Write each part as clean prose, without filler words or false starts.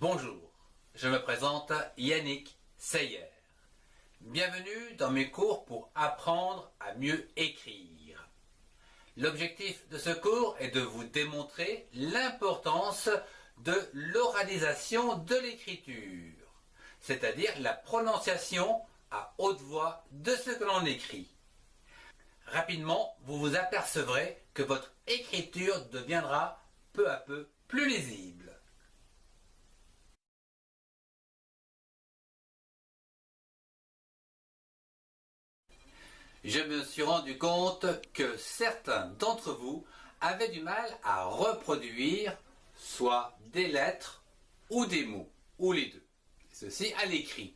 Bonjour, je me présente Yannick Seyer. Bienvenue dans mes cours pour apprendre à mieux écrire. L'objectif de ce cours est de vous démontrer l'importance de l'oralisation de l'écriture, c'est-à-dire la prononciation à haute voix de ce que l'on écrit. Rapidement, vous vous apercevrez que votre écriture deviendra peu à peu plus lisible. Je me suis rendu compte que certains d'entre vous avaient du mal à reproduire soit des lettres ou des mots, ou les deux. Ceci à l'écrit.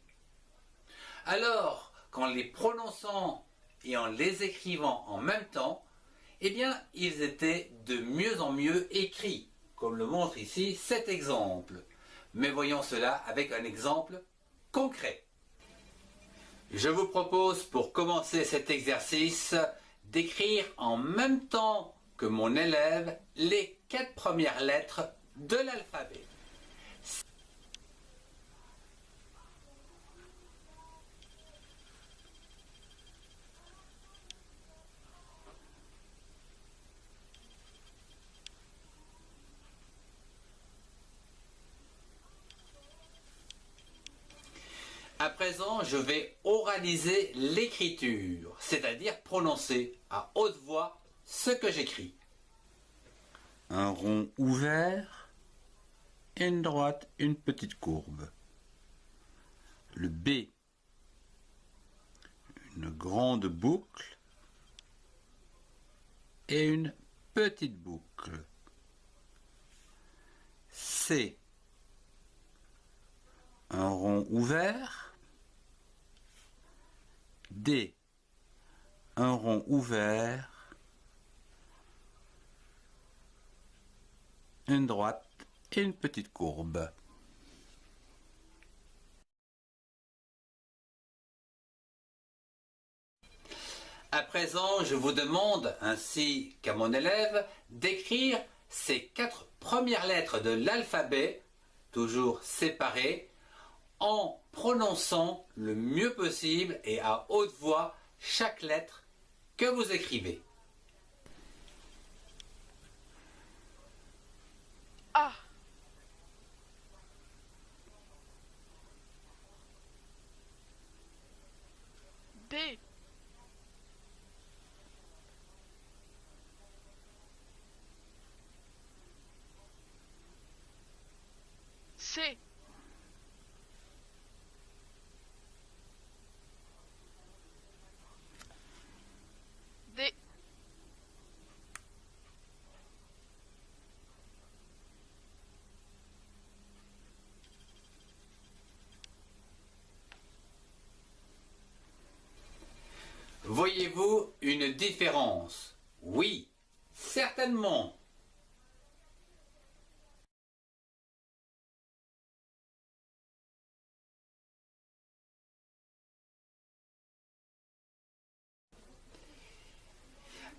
Alors, qu'en les prononçant et en les écrivant en même temps, eh bien, ils étaient de mieux en mieux écrits, comme le montre ici cet exemple. Mais voyons cela avec un exemple concret. Je vous propose pour commencer cet exercice d'écrire en même temps que mon élève les 4 premières lettres de l'alphabet. À présent, je vais oraliser l'écriture, c'est-à-dire prononcer à haute voix ce que j'écris. Un rond ouvert et une droite, une petite courbe. Le B, une grande boucle et une petite boucle. C, un rond ouvert. D, un rond ouvert, une droite et une petite courbe. À présent, je vous demande, ainsi qu'à mon élève, d'écrire ces 4 premières lettres de l'alphabet, toujours séparées, en prononçant le mieux possible et à haute voix chaque lettre que vous écrivez. A. B. C. D. Voyez-vous une différence? Oui, certainement.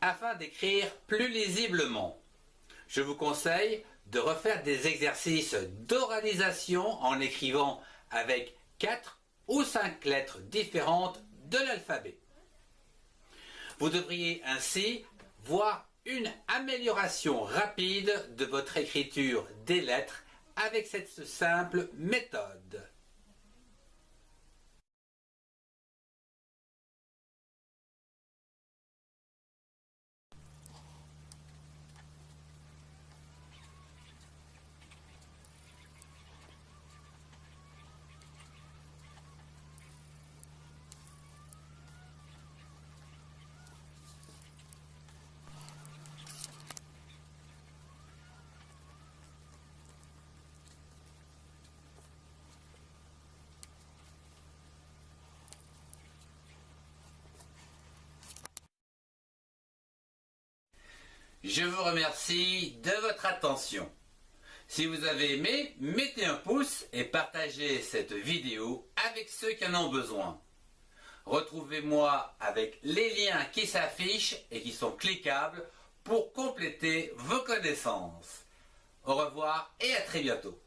Afin d'écrire plus lisiblement, je vous conseille de refaire des exercices d'oralisation en écrivant avec 4 ou 5 lettres différentes de l'alphabet. Vous devriez ainsi voir une amélioration rapide de votre écriture des lettres avec cette simple méthode. Je vous remercie de votre attention. Si vous avez aimé, mettez un pouce et partagez cette vidéo avec ceux qui en ont besoin. Retrouvez-moi avec les liens qui s'affichent et qui sont cliquables pour compléter vos connaissances. Au revoir et à très bientôt.